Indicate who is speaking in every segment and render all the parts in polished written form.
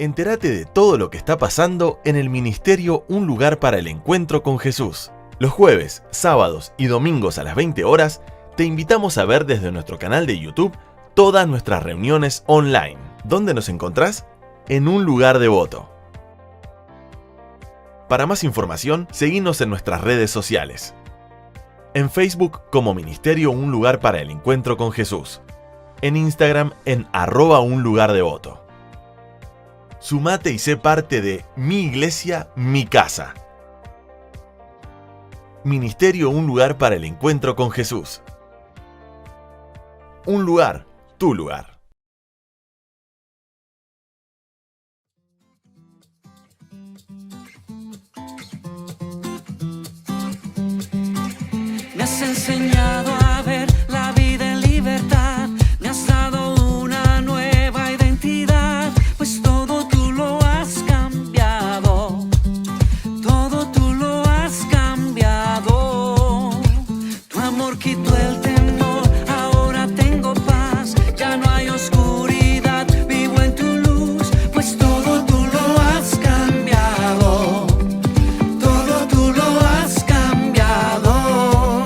Speaker 1: Entérate de todo lo que está pasando en el ministerio Un Lugar para el Encuentro con Jesús. Los jueves, sábados y domingos a las 20 horas, te invitamos a ver desde nuestro canal de YouTube todas nuestras reuniones online. ¿Dónde nos encontrás? En Un Lugar Devoto. Para más información, seguinos en nuestras redes sociales. En Facebook como Ministerio Un Lugar para el Encuentro con Jesús. En Instagram en @unlugardevoto. Sumate y sé parte de Mi Iglesia, Mi Casa. Ministerio Un Lugar para el Encuentro con Jesús. Un lugar, tu lugar.
Speaker 2: Me has enseñado a ver la vida en libertad, me has dado una nueva identidad, pues todo tú lo has cambiado, todo tú lo has cambiado. Tu amor quitó el temor, ahora tengo paz, ya no hay oscuridad, vivo en tu luz, pues todo tú lo has cambiado, todo tú lo has cambiado.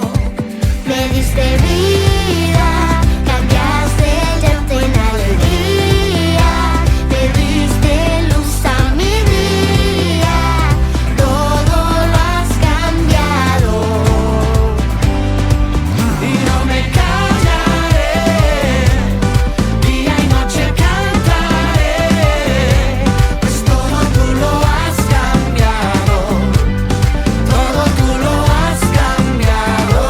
Speaker 3: Me diste vida, cambiaste el llanto en alegría, me diste luz a mi día, todo lo has cambiado.
Speaker 2: Y no me callaré, día y noche cantaré, pues todo tú lo has cambiado, todo tú lo has cambiado.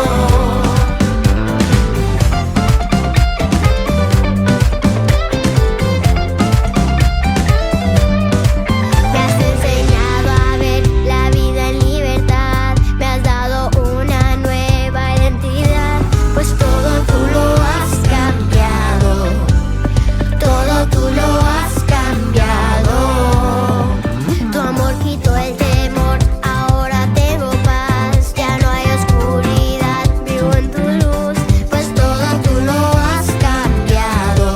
Speaker 3: Me has enseñado a ver la vida en libertad, me has dado una nueva identidad, pues todo tú lo has cambiado, todo tú lo has cambiado. Tu amor quitó el temor, ahora tengo paz, ya no hay oscuridad, vivo en tu luz, pues todo tú lo has cambiado,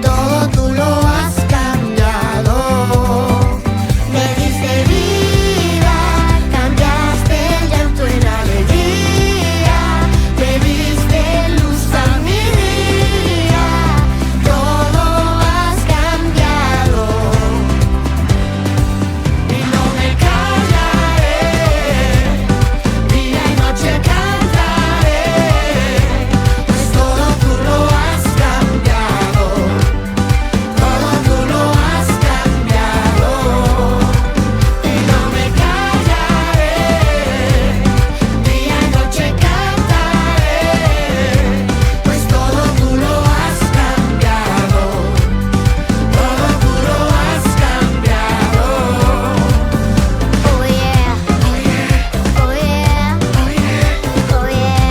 Speaker 3: todo tú lo has cambiado. Me diste vida, cambiaste el llanto en alegría, me diste luz a mi día, todo has cambiado.
Speaker 2: Y no me callaré, día y noche cantaré, pues todo tú lo has cambiado, todo tú lo has cambiado. Y no me callaré, día y noche cantaré, pues todo tú lo has cambiado, todo tú lo has cambiado.
Speaker 3: Oh yeah, oh yeah, oh yeah, oh yeah, oh yeah.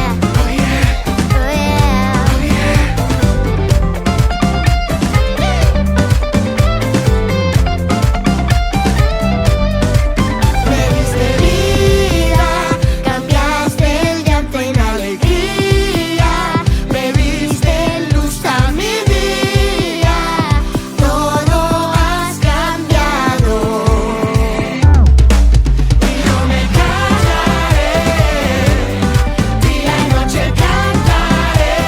Speaker 3: Me diste vida, cambiaste el llanto en alegría, me diste luz a mi día, todo has cambiado.
Speaker 2: Y no me callaré, día y noche cantaré,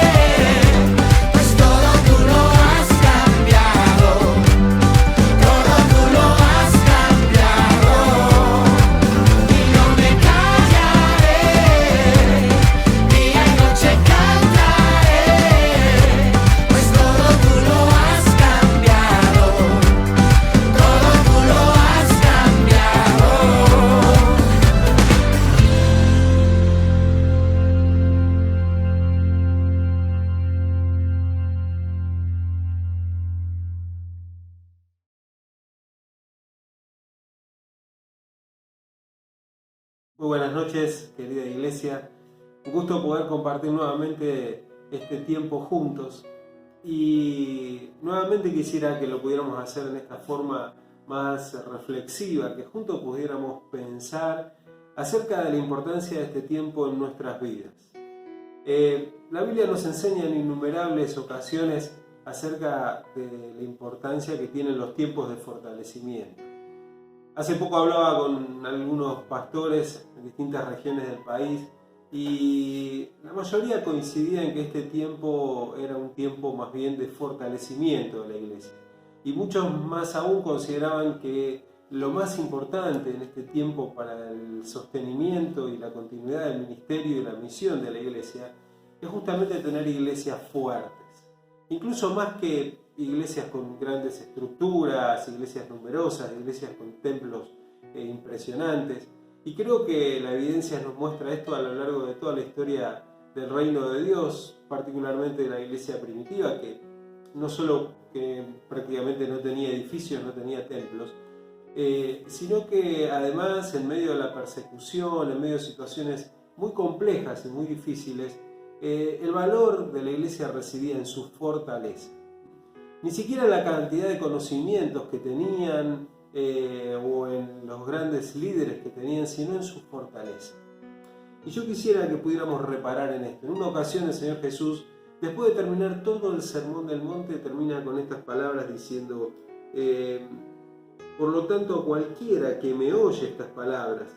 Speaker 2: pues todo tú lo has cambiado, todo tú lo has cambiado. Y no me callaré, día y noche cantaré, pues todo tú lo has cambiado, todo tú lo has cambiado.
Speaker 4: Muy buenas noches, querida iglesia. Un gusto poder compartir nuevamente este tiempo juntos. Y nuevamente quisiera que lo pudiéramos hacer en esta forma más reflexiva, que juntos pudiéramos pensar acerca de la importancia de este tiempo en nuestras vidas. La Biblia nos enseña en innumerables ocasiones acerca de la importancia que tienen los tiempos de fortalecimiento. Hace poco hablaba con algunos pastores en distintas regiones del país y la mayoría coincidía en que este tiempo era un tiempo más bien de fortalecimiento de la iglesia. Y muchos más aún consideraban que lo más importante en este tiempo para el sostenimiento y la continuidad del ministerio y la misión de la iglesia es justamente tener iglesias fuertes. Incluso más que iglesias con grandes estructuras, iglesias numerosas, iglesias con templos impresionantes. Y creo que la evidencia nos muestra esto a lo largo de toda la historia del reino de Dios, particularmente de la iglesia primitiva, que no solo que prácticamente no tenía edificios, no tenía templos, sino que además en medio de la persecución, en medio de situaciones muy complejas y muy difíciles, el valor de la iglesia residía en su fortaleza. Ni siquiera la cantidad de conocimientos que tenían o en los grandes líderes que tenían, sino en su fortaleza. Y yo quisiera que pudiéramos reparar en esto. En una ocasión el Señor Jesús, después de terminar todo el sermón del monte, termina con estas palabras diciendo: por lo tanto, cualquiera que me oye estas palabras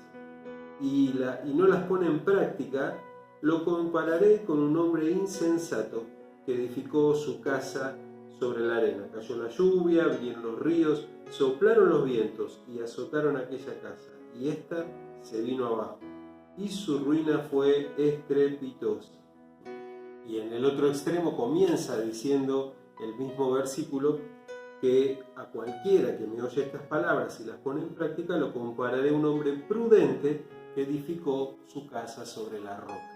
Speaker 4: y no las pone en práctica, lo compararé con un hombre insensato que edificó su casa sobre la arena. Cayó la lluvia, vinieron los ríos, soplaron los vientos y azotaron aquella casa, y ésta se vino abajo, y su ruina fue estrepitosa. Y en el otro extremo comienza diciendo el mismo versículo que a cualquiera que me oye estas palabras y las pone en práctica, lo compararé a un hombre prudente que edificó su casa sobre la roca.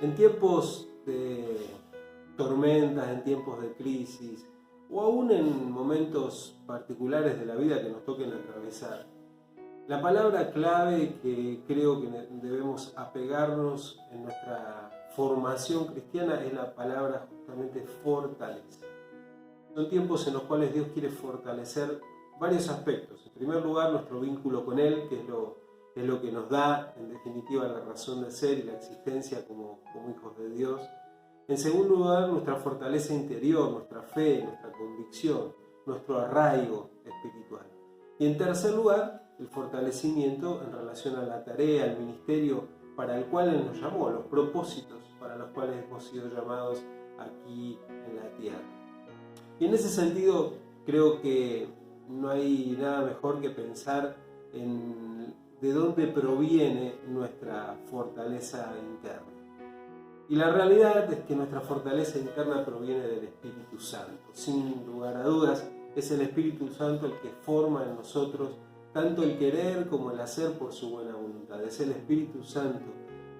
Speaker 4: En tiempos de tormentas, en tiempos de crisis, o aún en momentos particulares de la vida que nos toquen atravesar, la palabra clave que creo que debemos apegarnos en nuestra formación cristiana es la palabra justamente fortaleza. Son tiempos en los cuales Dios quiere fortalecer varios aspectos. En primer lugar, nuestro vínculo con Él, que es lo que nos da, en definitiva, la razón de ser y la existencia como hijos de Dios. En segundo lugar, nuestra fortaleza interior, nuestra fe, nuestra convicción, nuestro arraigo espiritual. Y en tercer lugar, el fortalecimiento en relación a la tarea, al ministerio para el cual Él nos llamó, a los propósitos para los cuales hemos sido llamados aquí en la tierra. Y en ese sentido, creo que no hay nada mejor que pensar en de dónde proviene nuestra fortaleza interna. Y la realidad es que nuestra fortaleza interna proviene del Espíritu Santo. Sin lugar a dudas, es el Espíritu Santo el que forma en nosotros tanto el querer como el hacer por su buena voluntad. Es el Espíritu Santo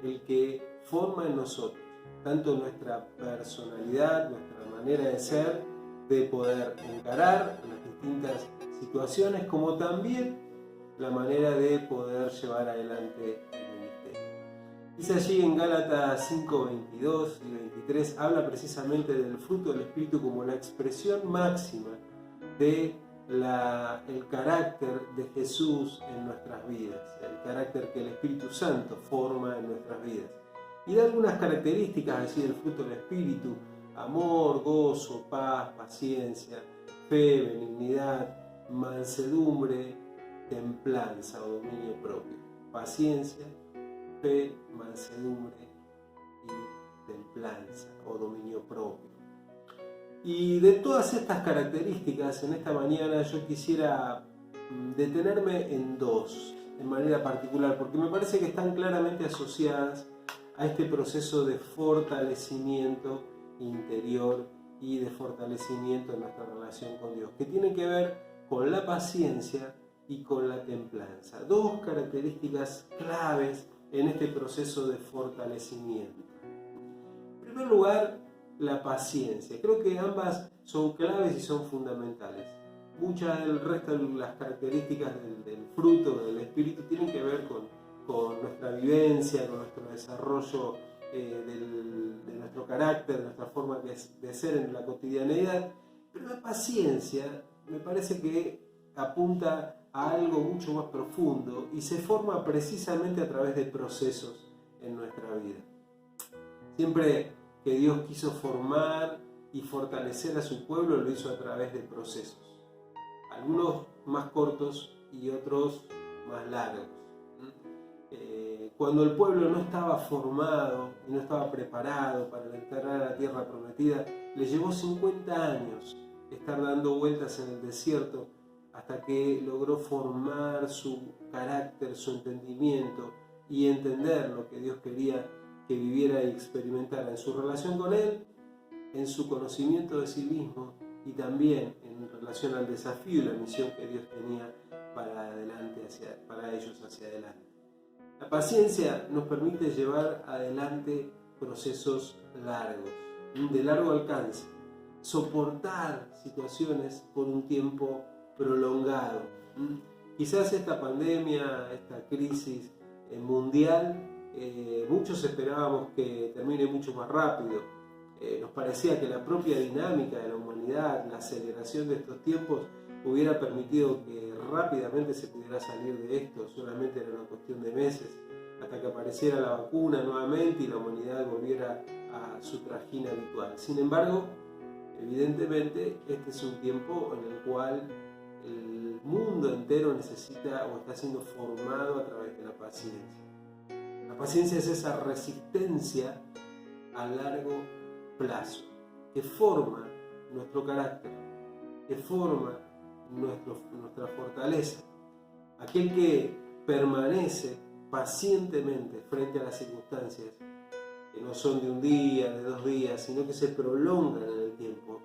Speaker 4: el que forma en nosotros tanto nuestra personalidad, nuestra manera de ser, de poder encarar las distintas situaciones, como también la manera de poder llevar adelante el ministerio. Dice allí en Gálatas 5, 22 y 23, habla precisamente del fruto del Espíritu como la expresión máxima de el carácter de Jesús en nuestras vidas, el carácter que el Espíritu Santo forma en nuestras vidas. Y da algunas características así del fruto del Espíritu: amor, gozo, paz, paciencia, fe, benignidad, mansedumbre, templanza o dominio propio. Paciencia, fe, mansedumbre y templanza o dominio propio. Y de todas estas características, en esta mañana yo quisiera detenerme en dos, de manera particular, porque me parece que están claramente asociadas a este proceso de fortalecimiento interior y de fortalecimiento en nuestra relación con Dios, que tiene que ver con la paciencia y con la templanza. Dos características claves en este proceso de fortalecimiento. En primer lugar, la paciencia. Creo que ambas son claves y son fundamentales. Muchas del resto de las características del fruto del Espíritu tienen que ver con nuestra vivencia, con nuestro desarrollo de nuestro carácter, de nuestra forma de ser en la cotidianeidad. Pero la paciencia me parece que apunta a algo mucho más profundo y se forma precisamente a través de procesos en nuestra vida. Siempre que Dios quiso formar y fortalecer a su pueblo lo hizo a través de procesos, algunos más cortos y otros más largos. Cuando el pueblo no estaba formado y no estaba preparado para entrar a la tierra prometida, le llevó 50 años estar dando vueltas en el desierto hasta que logró formar su carácter, su entendimiento y entender lo que Dios quería que viviera y experimentara en su relación con Él, en su conocimiento de sí mismo y también en relación al desafío y la misión que Dios tenía para ellos hacia adelante. La paciencia nos permite llevar adelante procesos largos, de largo alcance, soportar situaciones por un tiempo prolongado. Quizás esta pandemia, esta crisis mundial, muchos esperábamos que termine mucho más rápido. Nos parecía que la propia dinámica de la humanidad, la aceleración de estos tiempos, hubiera permitido que rápidamente se pudiera salir de esto. Solamente era una cuestión de meses hasta que apareciera la vacuna nuevamente y la humanidad volviera a su trajín habitual. Sin embargo, evidentemente este es un tiempo en el cual el mundo entero necesita o está siendo formado a través de la paciencia. La paciencia es esa resistencia a largo plazo que forma nuestro carácter, que forma nuestra fortaleza. Aquel que permanece pacientemente frente a las circunstancias que no son de un día, de 2 días, sino que se prolongan en el tiempo,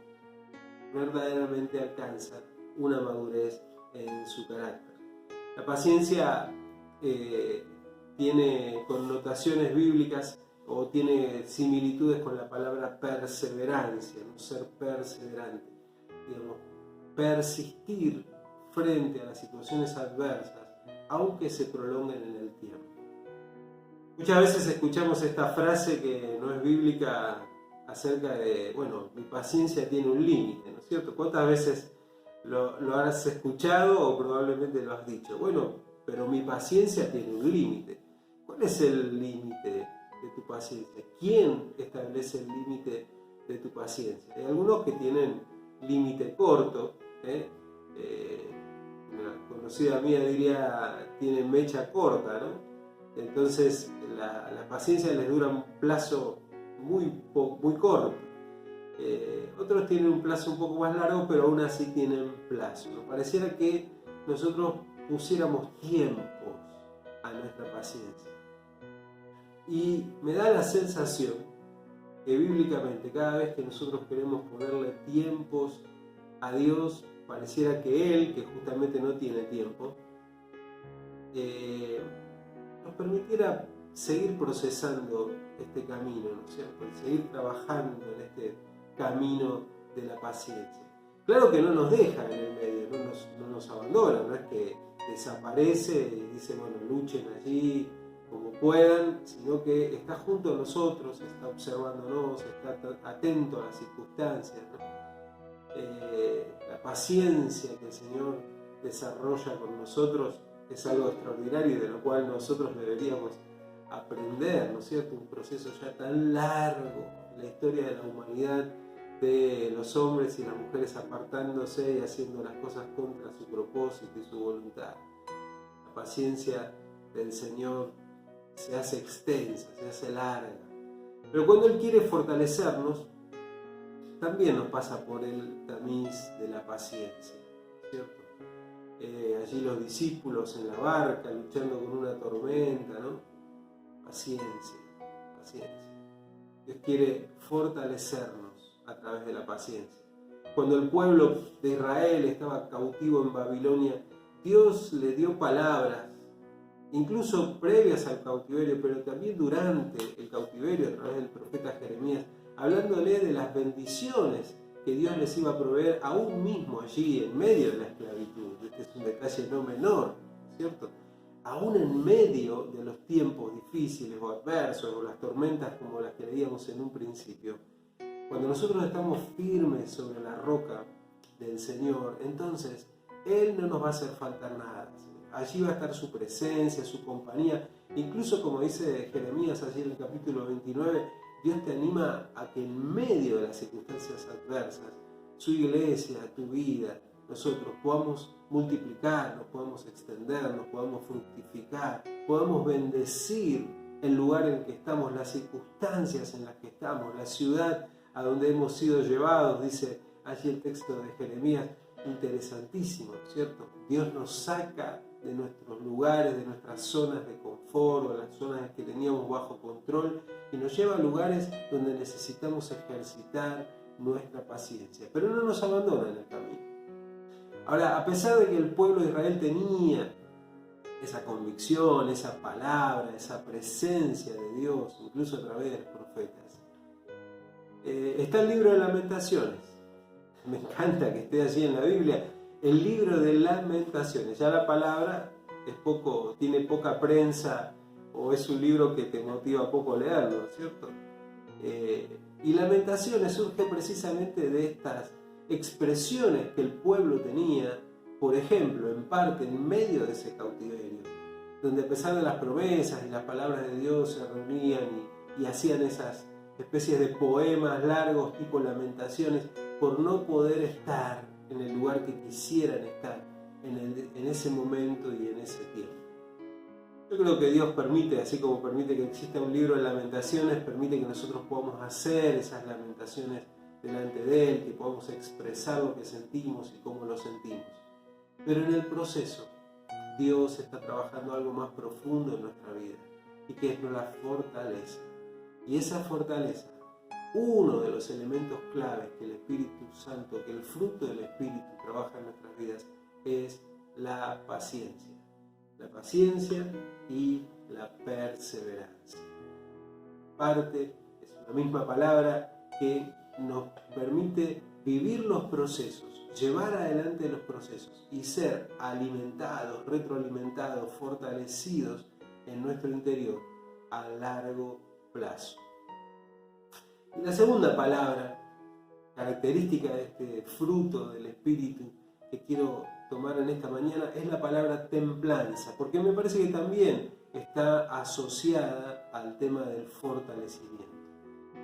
Speaker 4: verdaderamente alcanza una madurez en su carácter. La paciencia tiene connotaciones bíblicas o tiene similitudes con la palabra perseverancia, ¿no? Ser perseverante, digamos, persistir frente a las situaciones adversas, aunque se prolonguen en el tiempo. Muchas veces escuchamos esta frase que no es bíblica acerca de, bueno, mi paciencia tiene un límite, ¿no es cierto? ¿Cuántas veces lo has escuchado o probablemente lo has dicho? Bueno, pero mi paciencia tiene un límite. ¿Cuál es el límite de tu paciencia? ¿Quién establece el límite de tu paciencia? Hay algunos que tienen límite corto, una conocida mía diría, tienen mecha corta, ¿no? Entonces la paciencia les dura un plazo muy corto. Otros tienen un plazo un poco más largo, pero aún así tienen plazo, ¿no? Pareciera que nosotros pusiéramos tiempos a nuestra paciencia. Y me da la sensación que bíblicamente cada vez que nosotros queremos ponerle tiempos a Dios, pareciera que Él, que justamente no tiene tiempo, nos permitiera seguir procesando este camino, ¿no es cierto? Y seguir trabajando en este camino de la paciencia. Claro que no nos deja en el medio, no nos abandona, no es que desaparece y dice, bueno, luchen allí como puedan, sino que está junto a nosotros, está observándonos, está atento a las circunstancias, ¿no? La paciencia que el Señor desarrolla con nosotros es algo extraordinario y de lo cual nosotros deberíamos aprender, ¿no es cierto? Un proceso ya tan largo, la historia de la humanidad, de los hombres y las mujeres apartándose y haciendo las cosas contra su propósito y su voluntad. La paciencia del Señor se hace extensa, se hace larga. Pero cuando Él quiere fortalecernos, también nos pasa por el tamiz de la paciencia, ¿cierto? Allí los discípulos en la barca luchando con una tormenta, ¿no? Paciencia, paciencia. Dios quiere fortalecernos a través de la paciencia. Cuando el pueblo de Israel estaba cautivo en Babilonia, Dios le dio palabras, incluso previas al cautiverio, pero también durante el cautiverio a través del profeta Jeremías, hablándole de las bendiciones que Dios les iba a proveer aún mismo allí en medio de la esclavitud. Este es un detalle no menor, ¿cierto? Aún en medio de los tiempos difíciles o adversos o las tormentas como las que leíamos en un principio, cuando nosotros estamos firmes sobre la roca del Señor, entonces Él no nos va a hacer falta nada. Allí va a estar su presencia, su compañía. Incluso como dice Jeremías allí en el capítulo 29, Dios te anima a que en medio de las circunstancias adversas, su iglesia, tu vida, nosotros podamos multiplicarnos, podamos extendernos, podamos fructificar, podamos bendecir el lugar en el que estamos, las circunstancias en las que estamos, la ciudad a donde hemos sido llevados, dice allí el texto de Jeremías, interesantísimo, ¿cierto? Dios nos saca de nuestros lugares, de nuestras zonas de confort, o las zonas que teníamos bajo control, y nos lleva a lugares donde necesitamos ejercitar nuestra paciencia, pero no nos abandona en el camino. Ahora, a pesar de que el pueblo de Israel tenía esa convicción, esa palabra, esa presencia de Dios, incluso a través de los profetas, está el libro de Lamentaciones. Me encanta que esté allí en la Biblia, el libro de Lamentaciones. Ya la palabra tiene poca prensa, o es un libro que te motiva poco leerlo, ¿cierto? Y Lamentaciones surge precisamente de estas expresiones que el pueblo tenía, por ejemplo, en parte en medio de ese cautiverio, donde a pesar de las promesas y las palabras de Dios se reunían y hacían esas especies de poemas largos tipo Lamentaciones, por no poder estar en el lugar que quisieran estar en ese momento y en ese tiempo. Yo creo que Dios permite, así como permite que exista un libro de lamentaciones, permite que nosotros podamos hacer esas lamentaciones delante de Él, que podamos expresar lo que sentimos y cómo lo sentimos. Pero en el proceso, Dios está trabajando algo más profundo en nuestra vida, y que es la fortaleza. Y esa fortaleza, uno de los elementos claves que el Espíritu Santo, que el fruto del Espíritu trabaja en nuestras vidas, es la paciencia. La paciencia y la perseverancia. Parte es la misma palabra que nos permite vivir los procesos, llevar adelante los procesos y ser alimentados, retroalimentados, fortalecidos en nuestro interior a largo plazo. Y la segunda palabra, característica de este fruto del Espíritu que quiero tomar en esta mañana, es la palabra templanza, porque me parece que también está asociada al tema del fortalecimiento.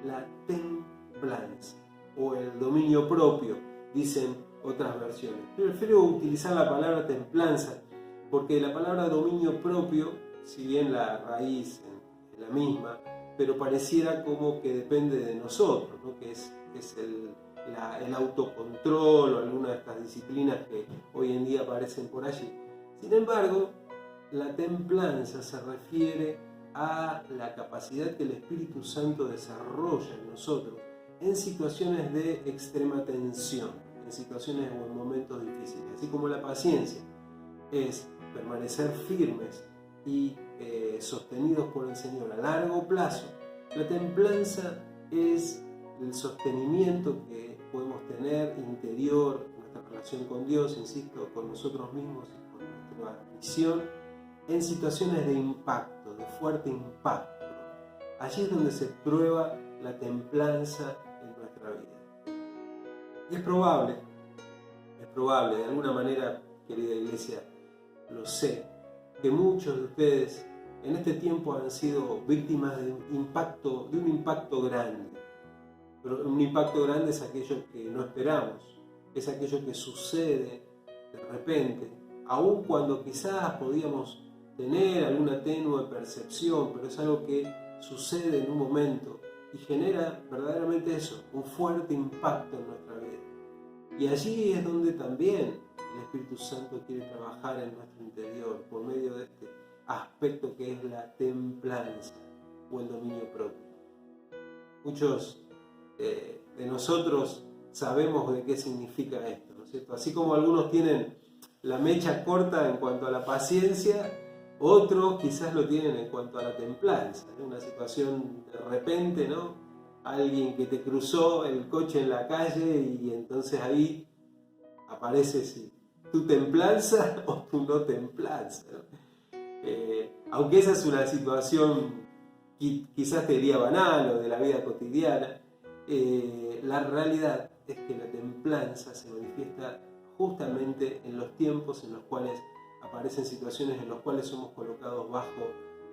Speaker 4: La templanza o el dominio propio, dicen otras versiones. Prefiero utilizar la palabra templanza porque la palabra dominio propio, si bien la raíz es la misma, pero pareciera como que depende de nosotros, ¿no? Que es el autocontrol o alguna de estas disciplinas que hoy en día aparecen por allí. Sin embargo, la templanza se refiere a la capacidad que el Espíritu Santo desarrolla en nosotros en situaciones de extrema tensión, en situaciones o en momentos difíciles. Así como la paciencia es permanecer firmes y sostenidos por el Señor a largo plazo, la templanza es el sostenimiento que podemos tener interior, nuestra relación con Dios, insisto, con nosotros mismos y con nuestra misión, en situaciones de impacto, de fuerte impacto. Allí es donde se prueba la templanza en nuestra vida. Y es probable, de alguna manera, querida iglesia, lo sé, que muchos de ustedes en este tiempo han sido víctimas de un impacto grande. Pero un impacto grande es aquello que no esperamos, es aquello que sucede de repente, aun cuando quizás podíamos tener alguna tenue percepción, pero es algo que sucede en un momento y genera verdaderamente eso, un fuerte impacto en nuestra vida. Y allí es donde también el Espíritu Santo quiere trabajar en nuestro interior por medio de este aspecto que es la templanza o el dominio propio. Muchos de nosotros sabemos de qué significa esto, ¿no es cierto? Así como algunos tienen la mecha corta en cuanto a la paciencia, otros quizás lo tienen en cuanto a la templanza, ¿no? Una situación de repente, ¿no? Alguien que te cruzó el coche en la calle y entonces ahí aparece si tu templanza o tu no templanza, ¿no? Aunque esa es una situación quizás te diría banal o de la vida cotidiana, la realidad es que la templanza se manifiesta justamente en los tiempos en los cuales aparecen situaciones en las cuales somos colocados bajo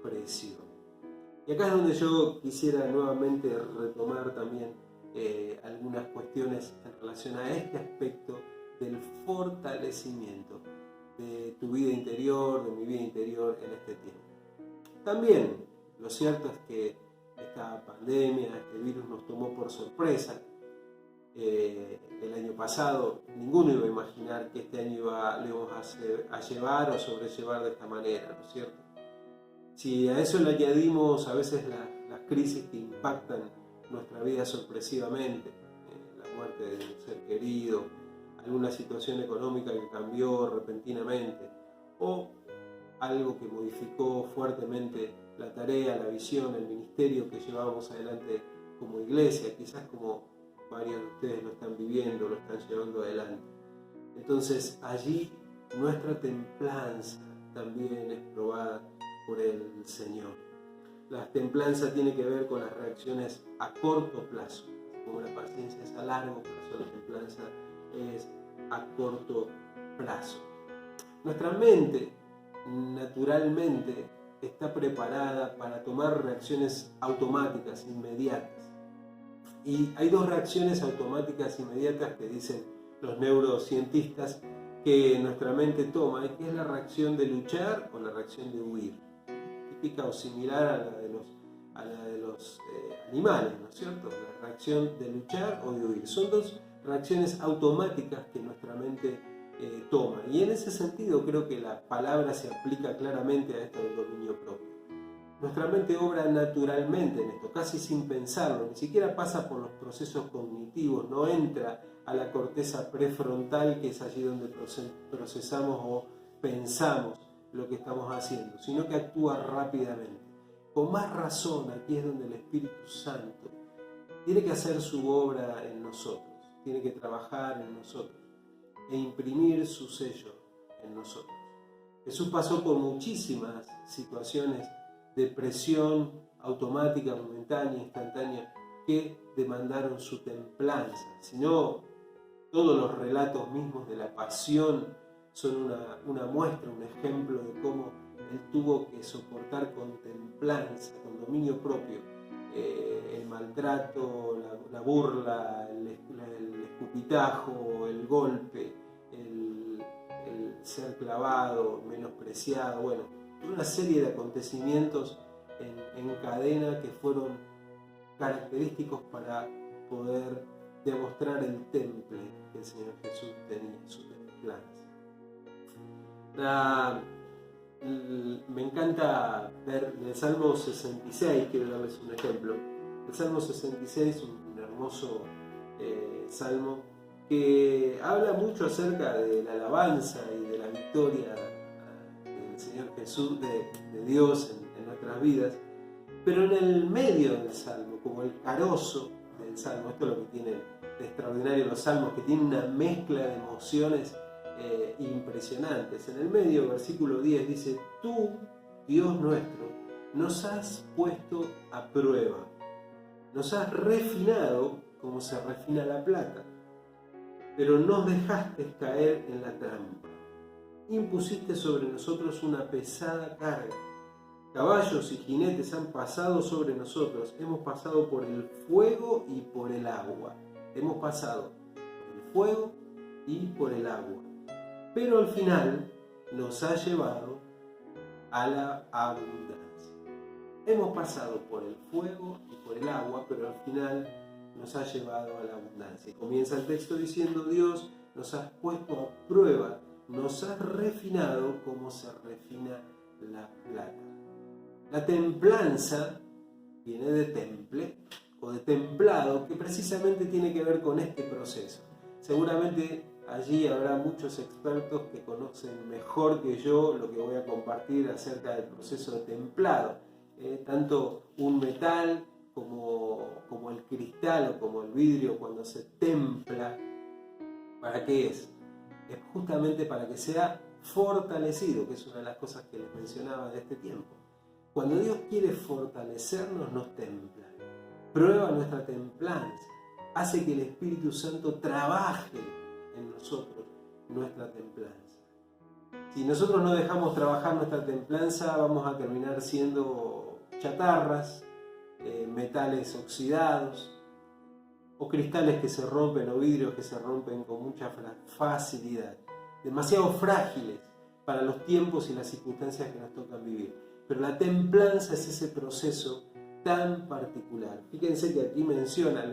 Speaker 4: presión. Y acá es donde yo quisiera nuevamente retomar también algunas cuestiones en relación a este aspecto del fortalecimiento de tu vida interior, de mi vida interior en este tiempo. También lo cierto es que esta pandemia, este virus nos tomó por sorpresa. El año pasado ninguno iba a imaginar que este año lo íbamos a llevar o sobrellevar de esta manera, ¿no es cierto? Si a eso le añadimos a veces las crisis que impactan nuestra vida sorpresivamente, la muerte de un ser querido, alguna situación económica que cambió repentinamente, o algo que modificó fuertemente la tarea, la visión, el ministerio que llevábamos adelante como iglesia, quizás como varios de ustedes lo están viviendo, lo están llevando adelante. Entonces allí nuestra templanza también es probada por el Señor. La templanza tiene que ver con las reacciones a corto plazo, como la paciencia es a largo plazo, la templanza es a corto plazo. Nuestra mente naturalmente está preparada para tomar reacciones automáticas, inmediatas. Y hay dos reacciones automáticas inmediatas que dicen los neurocientistas que nuestra mente toma, que es la reacción de luchar o la reacción de huir, típica o similar a la de los animales, ¿no es cierto? La reacción de luchar o de huir. Son dos reacciones automáticas que nuestra mente toma. Y en ese sentido creo que la palabra se aplica claramente a esto del dominio propio. Nuestra mente obra naturalmente en esto, casi sin pensarlo, ni siquiera pasa por los procesos cognitivos, no entra a la corteza prefrontal, que es allí donde procesamos o pensamos lo que estamos haciendo, sino que actúa rápidamente. Con más razón, aquí es donde el Espíritu Santo tiene que hacer su obra en nosotros, tiene que trabajar en nosotros e imprimir su sello en nosotros. Jesús pasó por muchísimas situaciones de presión automática, momentánea, instantánea, que demandaron su templanza. Si no, todos los relatos mismos de la pasión son una muestra, un ejemplo de cómo él tuvo que soportar con templanza, con dominio propio, el maltrato, la burla, el escupitajo, el golpe, el ser clavado, menospreciado, bueno, una serie de acontecimienos en cadena que fueron característicos para poder demostrar el temple que el Señor Jesús tenía, su templanza. Me encanta ver en el Salmo 66, quiero darles un ejemplo. El Salmo 66 es un hermoso salmo que habla mucho acerca de la alabanza y de la victoria del Señor Jesús, de Dios en nuestras vidas, pero en el medio del salmo, como el carozo del salmo, esto es lo que tienen de extraordinario los salmos, que tienen una mezcla de emociones impresionantes. En el medio, versículo 10 dice: tú, Dios nuestro, nos has puesto a prueba, nos has refinado como se refina la plata, pero nos dejaste caer en la trampa. Impusiste sobre nosotros una pesada carga. Caballos y jinetes han pasado sobre nosotros. Hemos pasado por el fuego y por el agua. Hemos pasado por el fuego y por el agua. Pero al final nos ha llevado a la abundancia. Hemos pasado por el fuego y por el agua, pero al final nos ha llevado a la abundancia. Y comienza el texto diciendo: Dios, nos has puesto a prueba, nos has refinado como se refina la plata. La templanza viene de temple o de templado, que precisamente tiene que ver con este proceso. Seguramente allí habrá muchos expertos que conocen mejor que yo lo que voy a compartir acerca del proceso de templado. Tanto un metal como el cristal o como el vidrio, cuando se templa, ¿para qué es? Es justamente para que sea fortalecido, que es una de las cosas que les mencionaba de este tiempo. Cuando Dios quiere fortalecernos, nos templa, prueba nuestra templanza, hace que el Espíritu Santo trabaje en nosotros nuestra templanza. Si nosotros no dejamos trabajar nuestra templanza, vamos a terminar siendo chatarras, metales oxidados, o cristales que se rompen o vidrios que se rompen con mucha facilidad, demasiado frágiles para los tiempos y las circunstancias que nos tocan vivir. Pero la templanza es ese proceso tan particular. Fíjense que aquí menciona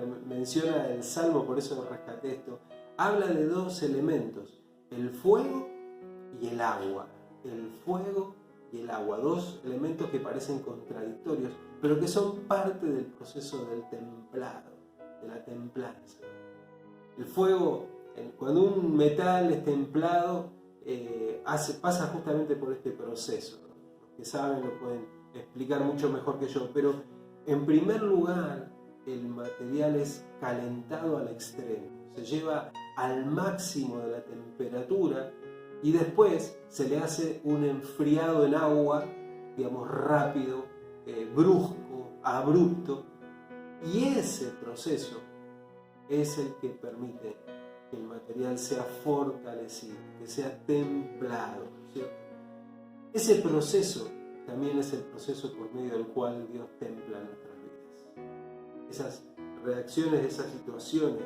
Speaker 4: el Salmo, por eso rescaté esto, habla de dos elementos, el fuego y el agua. El fuego y el agua, dos elementos que parecen contradictorios, pero que son parte del proceso del templado, de la templanza. El fuego, cuando un metal es templado, pasa justamente por este proceso. Los que saben lo pueden explicar mucho mejor que yo, pero en primer lugar el material es calentado al extremo, se lleva al máximo de la temperatura y después se le hace un enfriado en agua, digamos rápido, brusco, abrupto, y ese proceso es el que permite que el material sea fortalecido, que sea templado, ¿cierto? Ese proceso también es el proceso por medio del cual Dios templa nuestras vidas. Esas reacciones, esas situaciones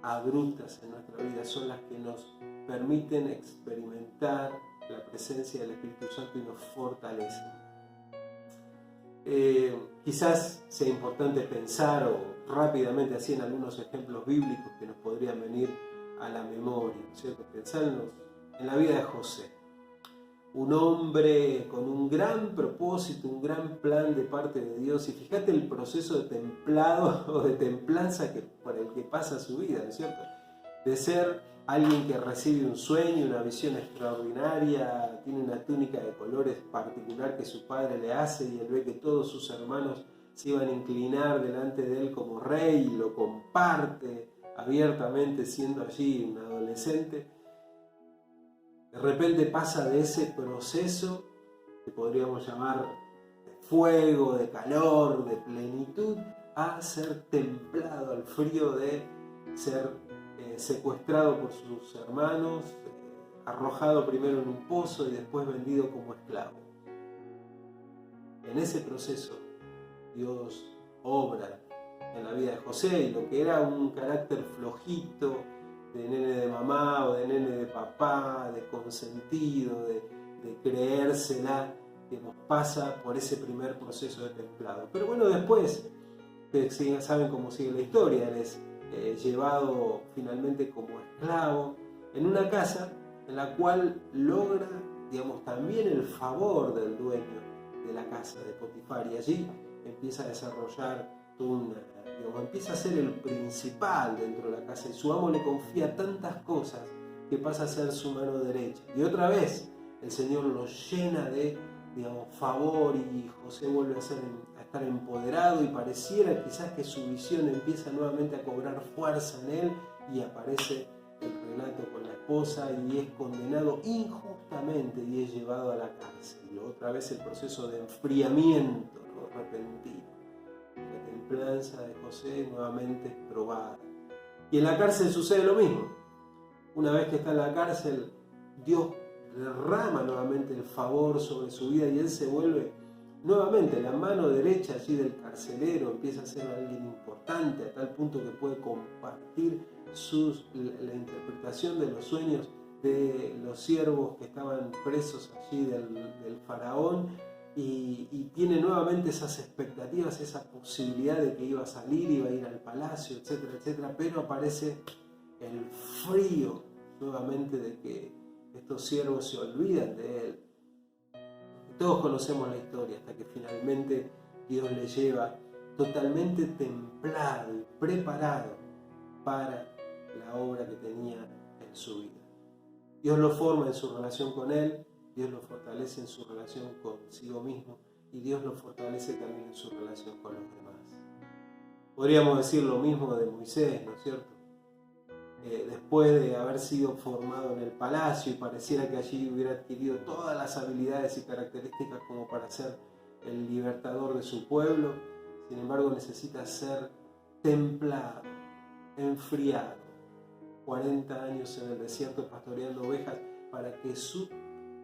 Speaker 4: abruptas en nuestra vida son las que nos permiten experimentar la presencia del Espíritu Santo y nos fortalecen. Quizás sea importante pensar o rápidamente así en algunos ejemplos bíblicos que nos podrían venir a la memoria, ¿cierto? Pensar en la vida de José, un hombre con un gran propósito, un gran plan de parte de Dios, y fíjate el proceso de templado o de templanza por el que pasa su vida, ¿no es cierto? De ser alguien que recibe un sueño, una visión extraordinaria, tiene una túnica de colores particular que su padre le hace y él ve que todos sus hermanos se iban a inclinar delante de él como rey y lo comparte abiertamente siendo allí un adolescente. De repente pasa de ese proceso que podríamos llamar de fuego, de calor, de plenitud, a ser templado al frío de ser secuestrado por sus hermanos, arrojado primero en un pozo y después vendido como esclavo. En ese proceso Dios obra en la vida de José, y lo que era un carácter flojito, de nene de mamá o de nene de papá, de consentido, de creérsela, que nos pasa por ese primer proceso de templado. Pero bueno, después, ustedes saben cómo sigue la historia, él es llevado finalmente como esclavo en una casa en la cual logra, digamos, también el favor del dueño de la casa de Potifar, y allí empieza a desarrollar empieza a ser el principal dentro de la casa, y su amo le confía tantas cosas que pasa a ser su mano derecha, y otra vez el Señor lo llena de, digamos, favor, y José vuelve a estar empoderado, y pareciera quizás que su visión empieza nuevamente a cobrar fuerza en él, y aparece el relato con la esposa y es condenado injustamente y es llevado a la cárcel. Y otra vez el proceso de enfriamiento, ¿no?, repentino. La templanza de José nuevamente es probada. Y en la cárcel sucede lo mismo. Una vez que está en la cárcel, Dios derrama nuevamente el favor sobre su vida y él se vuelve nuevamente la mano derecha allí del carcelero, empieza a ser alguien importante a tal punto que puede compartir la interpretación de los sueños de los siervos que estaban presos allí del faraón, y tiene nuevamente esas expectativas, esa posibilidad de que iba a salir, iba a ir al palacio, etcétera, etcétera, pero aparece el frío nuevamente de que estos siervos se olvidan de él. Todos conocemos la historia hasta que finalmente Dios le lleva totalmente templado y preparado para la obra que tenía en su vida. Dios lo forma en su relación con él, Dios lo fortalece en su relación consigo mismo, y Dios lo fortalece también en su relación con los demás. Podríamos decir lo mismo de Moisés, ¿no es cierto? Después de haber sido formado en el palacio y pareciera que allí hubiera adquirido todas las habilidades y características como para ser el libertador de su pueblo, sin embargo necesita ser templado, enfriado, 40 años en el desierto pastoreando ovejas para que su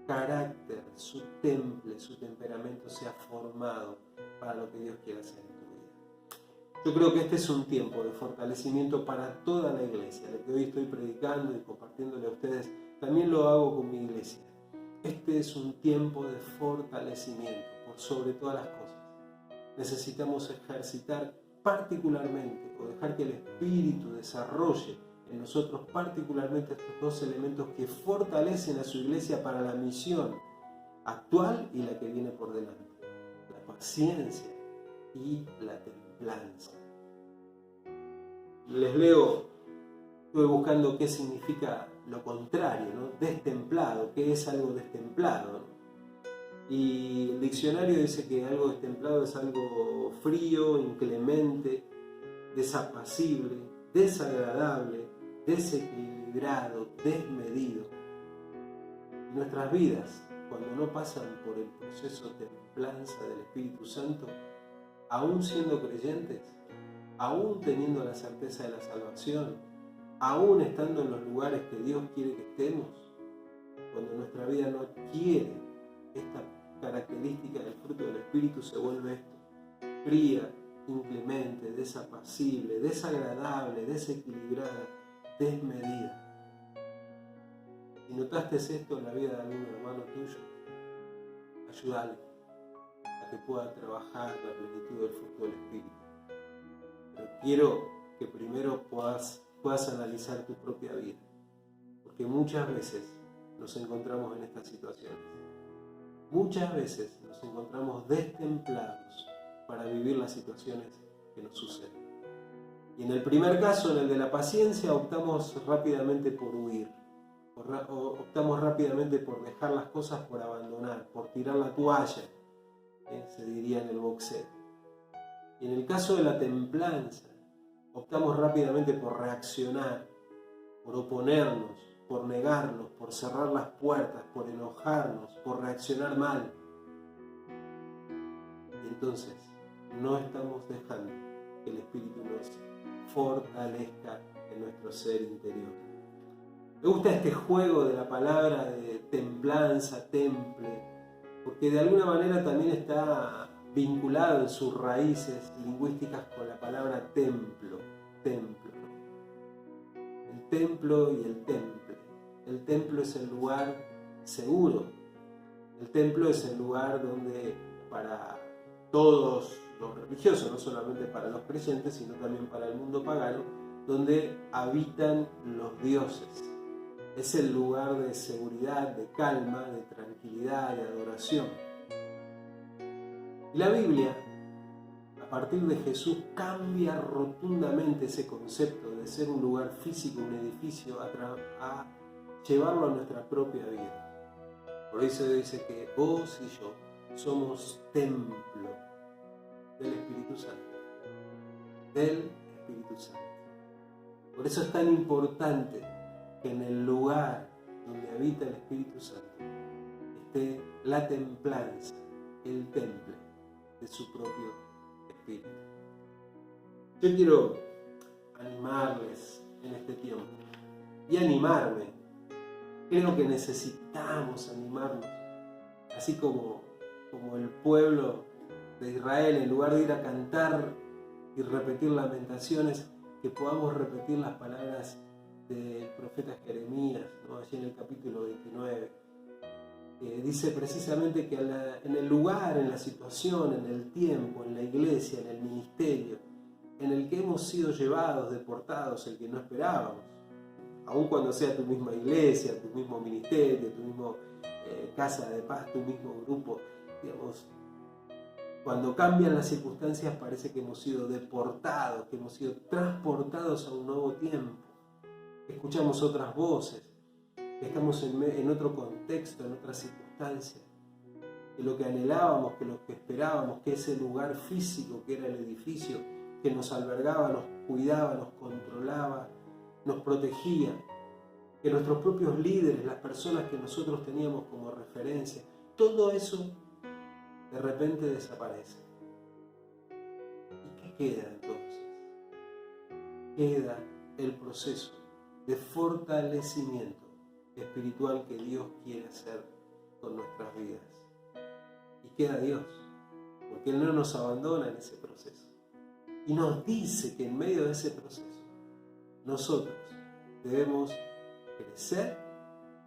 Speaker 4: carácter, su temple, su temperamento sea formado para lo que Dios quiere hacer en tu vida. Yo creo que este es un tiempo de fortalecimiento para toda la iglesia. Lo que hoy estoy predicando y compartiéndole a ustedes, también lo hago con mi iglesia. Este es un tiempo de fortalecimiento por sobre todas las cosas. Necesitamos ejercitar particularmente o dejar que el Espíritu desarrolle en nosotros particularmente estos dos elementos que fortalecen a su iglesia para la misión actual y la que viene por delante: la paciencia y la templanza. Les leo, estuve buscando qué significa lo contrario, ¿no? Destemplado, ¿qué es algo destemplado, ¿no? Y el diccionario dice que algo destemplado es algo frío, inclemente, desapacible, desagradable, desequilibrado, desmedido. Y nuestras vidas, cuando no pasan por el proceso de templanza del Espíritu Santo, aún siendo creyentes, aún teniendo la certeza de la salvación, aún estando en los lugares que Dios quiere que estemos, cuando nuestra vida no adquiere esta característica del fruto del Espíritu, se vuelve esto: fría, inclemente, desapacible, desagradable, desequilibrada, desmedida. Si notaste esto en la vida de algún hermano tuyo, ayúdale a que pueda trabajar la plenitud del fruto del Espíritu. Pero quiero que primero puedas analizar tu propia vida, porque muchas veces nos encontramos en estas situaciones. Muchas veces nos encontramos destemplados para vivir las situaciones que nos suceden. Y en el primer caso, en el de la paciencia, optamos rápidamente por huir. Optamos rápidamente por dejar las cosas, por abandonar, por tirar la toalla, se diría en el boxeo. Y en el caso de la templanza, optamos rápidamente por reaccionar, por oponernos, por negarnos, por cerrar las puertas, por enojarnos, por reaccionar mal. Y entonces no estamos dejando que el Espíritu nos fortalezca en nuestro ser interior. Me gusta este juego de la palabra de templanza, temple, porque de alguna manera también está vinculado en sus raíces lingüísticas con la palabra templo, templo. El templo y el temple. El templo es el lugar seguro. El templo es el lugar donde para todos los religiosos, no solamente para los creyentes, sino también para el mundo pagano, donde habitan los dioses. Es el lugar de seguridad, de calma, de tranquilidad, de adoración. Y la Biblia, a partir de Jesús, cambia rotundamente ese concepto de ser un lugar físico, un edificio, a llevarlo a nuestra propia vida. Por eso dice que vos y yo somos templo del Espíritu Santo. Del Espíritu Santo. Por eso es tan importante que en el lugar donde habita el Espíritu Santo esté la templanza, el temple de su propio Espíritu. Yo quiero animarles en este tiempo y animarme. Creo que necesitamos animarnos, así como el pueblo de Israel, en lugar de ir a cantar y repetir lamentaciones, que podamos repetir las palabras del profeta Jeremías, ¿no? Allí en el capítulo 29. Dice precisamente que en el lugar, en la situación, en el tiempo, en la iglesia, en el ministerio, en el que hemos sido llevados, deportados, el que no esperábamos, aun cuando sea tu misma iglesia, tu mismo ministerio, tu mismo casa de paz, tu mismo grupo, digamos, cuando cambian las circunstancias parece que hemos sido deportados, que hemos sido transportados a un nuevo tiempo. Escuchamos otras voces, estamos en otro contexto, en otra circunstancia. Que lo que anhelábamos, que lo que esperábamos, que ese lugar físico que era el edificio, que nos albergaba, nos cuidaba, nos controlaba, nos protegía, que nuestros propios líderes, las personas que nosotros teníamos como referencia, todo eso de repente desaparece. ¿Y qué queda entonces? Queda el proceso de fortalecimiento espiritual que Dios quiere hacer con nuestras vidas. Y queda Dios. porque Él no nos abandona en ese proceso. Y nos dice que en medio de ese proceso nosotros debemos crecer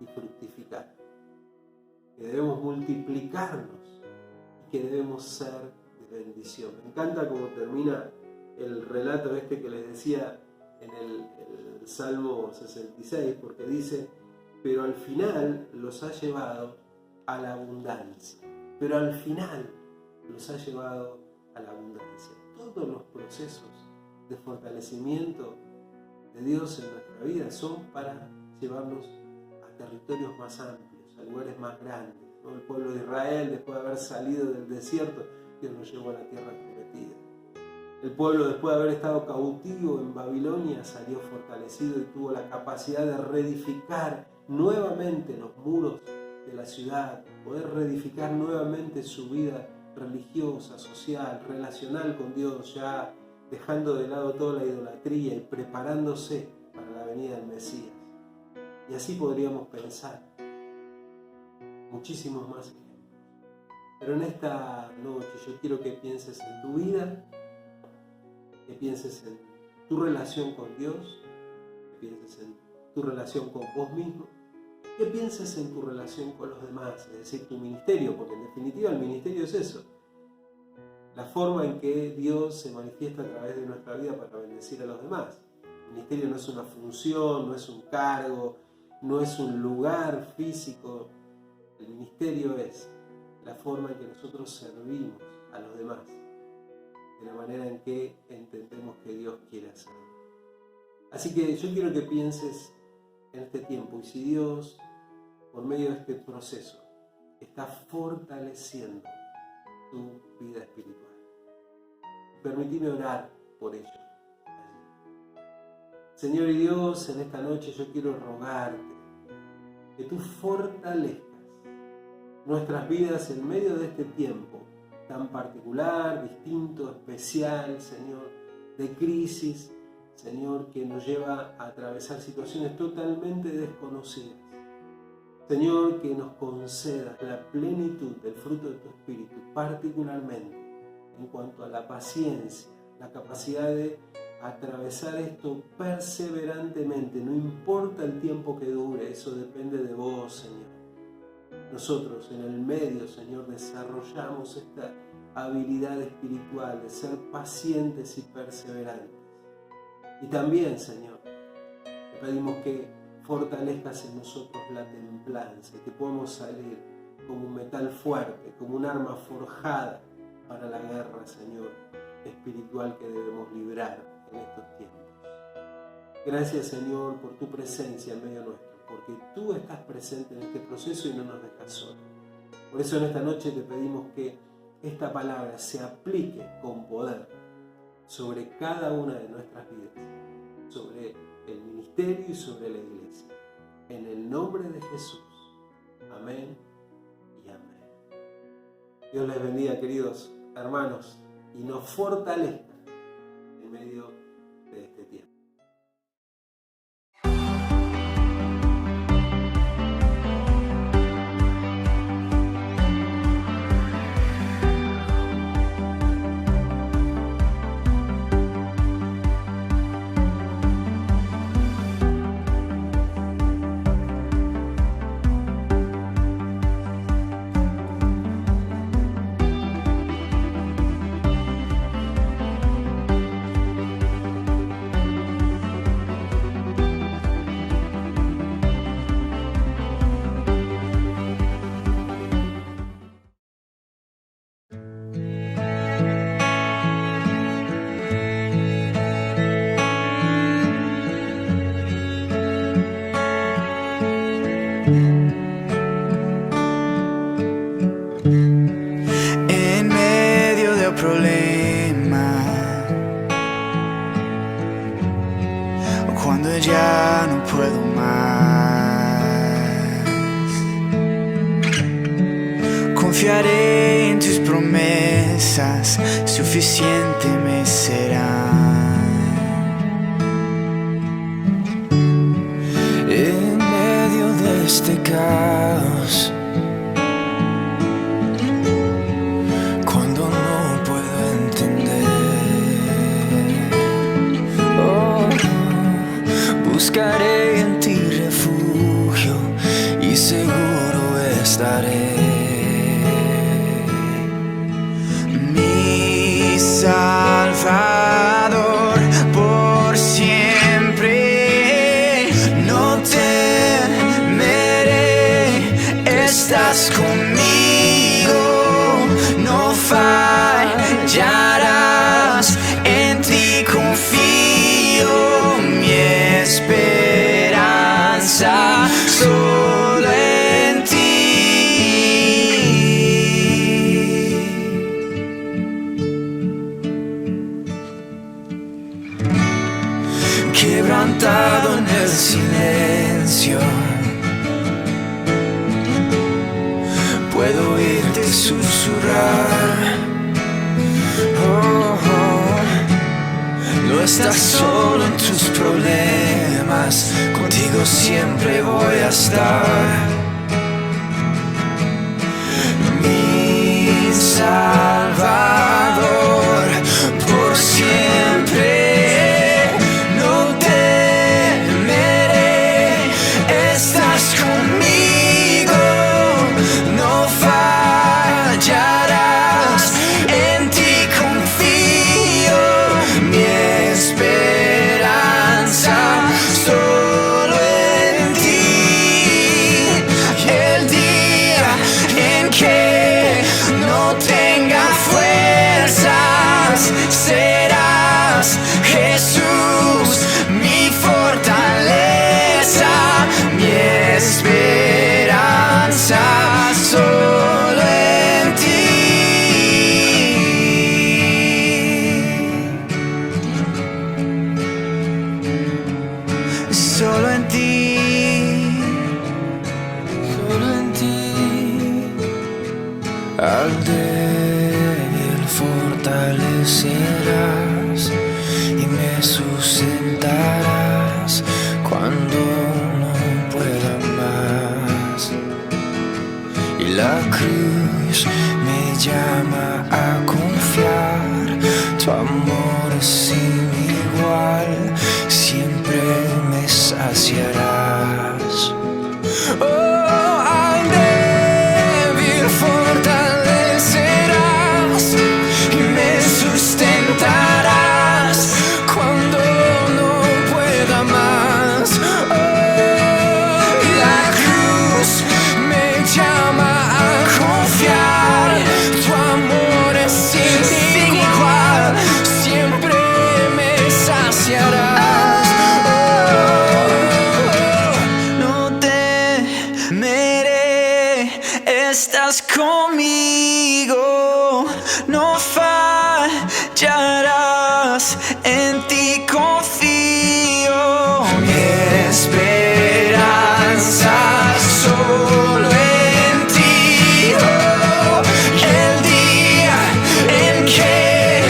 Speaker 4: y fructificar, que debemos multiplicarnos y que debemos ser de bendición. Me encanta cómo termina el relato este que les decía en el Salmo 66, porque dice: pero al final los ha llevado a la abundancia. Pero al final los ha llevado a la abundancia. Todos los procesos de fortalecimiento de Dios en nuestra vida son para llevarnos a territorios más amplios, a lugares más grandes, ¿no? El pueblo de Israel, después de haber salido del desierto, Dios nos llevó a la tierra prometida. El pueblo, después de haber estado cautivo en Babilonia, salió fortalecido y tuvo la capacidad de reedificar nuevamente los muros de la ciudad, poder reedificar nuevamente su vida religiosa, social, relacional con Dios, ya dejando de lado toda la idolatría y preparándose para la venida del Mesías. Y así podríamos pensar muchísimos más ejemplos. Pero en esta noche yo quiero que pienses en tu vida, que pienses en tu relación con Dios, que pienses en tu relación con vos mismo, que pienses en tu relación con los demás, es decir, tu ministerio, porque en definitiva el ministerio es eso, la forma en que Dios se manifiesta a través de nuestra vida para bendecir a los demás. El ministerio no es una función, no es un cargo, no es un lugar físico. El ministerio es la forma en que nosotros servimos a los demás, de la manera en que entendemos que Dios quiere hacerlo. Así que yo quiero que pienses en este tiempo, y si Dios, por medio de este proceso, está fortaleciendo tu vida espiritual, permitime orar por ello. Señor y Dios, en esta noche yo quiero rogarte que tú fortalezcas nuestras vidas en medio de este tiempo tan particular, distinto, especial, Señor, de crisis, Señor, que nos lleva a atravesar situaciones totalmente desconocidas. Señor, que nos concedas la plenitud del fruto de tu Espíritu, particularmente en cuanto a la paciencia, la capacidad de atravesar esto perseverantemente, no importa el tiempo que dure, eso depende de vos, Señor. Nosotros en el medio, Señor, desarrollamos esta habilidad espiritual de ser pacientes y perseverantes. Y también, Señor, te pedimos que fortalezcas en nosotros la templanza, que podamos salir como un metal fuerte, como un arma forjada para la guerra, Señor, espiritual que debemos librar en estos tiempos. Gracias, Señor, por tu presencia en medio nuestro, porque tú estás presente en este proceso y no nos dejas solos. Por eso en esta noche te pedimos que esta palabra se aplique con poder sobre cada una de nuestras vidas, sobre el ministerio y sobre la iglesia. En el nombre de Jesús. Amén y amén. Dios les bendiga, queridos hermanos, y nos fortalezca en medio de este tiempo.
Speaker 5: En medio de un problema, cuando ya no puedo más, confiaré en tus promesas, suficiente me serán. En medio de este caos, cuando no buscaré en ti refugio y seguro estaré. Mi Salvador, por siempre no temeré. Estás conmigo, no fallarás. En ti confío, mi esperanza solo en ti. Quebrantado en el silencio, puedo oírte susurrar. Oh, oh. No estás solo en tus problemas, contigo siempre voy a estar. Mi Salvador, por siempre no temeré. Estás conmigo, no fallarás. En ti confío, mi esperanza solo en ti. El día en que no tenga fuerzas, serás Jesús, mi fortaleza, mi esperanza solo en ti. Solo en ti, solo en ti. Al débil fortalecerás y me sustentarás cuando no pueda más. Y la cruz me llama a confiar, tu amor es sin igual, siempre me saciarás. Oh, al débil fortalecerás y me sustentarás cuando no pueda más. Oh, la cruz me llama a confiar, tu amor es sin igual, siempre me saciarás. No temeré, estás conmigo, no fallarás. En ti confío, mi esperanza solo en ti. Oh, el día en que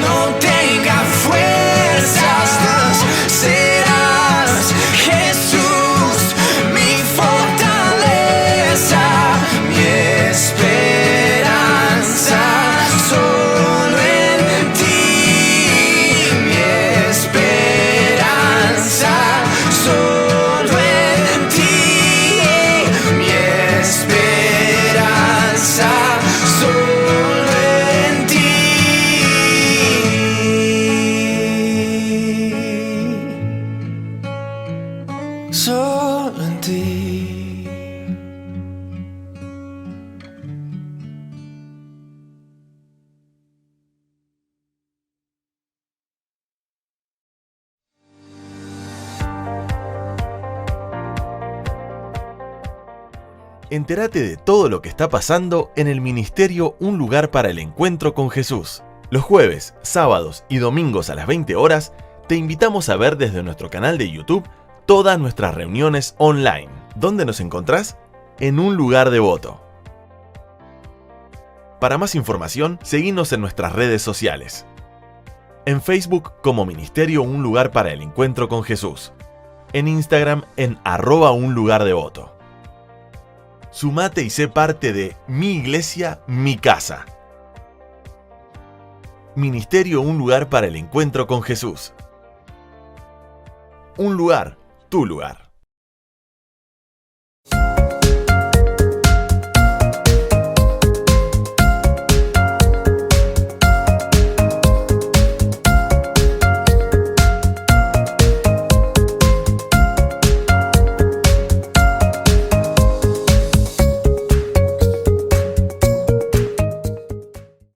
Speaker 5: no tenga fuerzas, serás Jesús, mi fortaleza, mi esperanza solo en ti. Mi esperanza solo en ti. Mi esperanza solo en ti. Solo en ti.
Speaker 1: Entérate de todo lo que está pasando en el ministerio Un Lugar para el Encuentro con Jesús. Los jueves, sábados y domingos a las 20 horas, te invitamos a ver desde nuestro canal de YouTube todas nuestras reuniones online. ¿Dónde nos encontrás? En Un Lugar Devoto. Para más información, seguinos en nuestras redes sociales. En Facebook como Ministerio Un Lugar para el Encuentro con Jesús. En Instagram en @unlugardevoto. Sumate y sé parte de Mi Iglesia, Mi Casa. Ministerio Un Lugar para el Encuentro con Jesús. Un lugar tu lugar.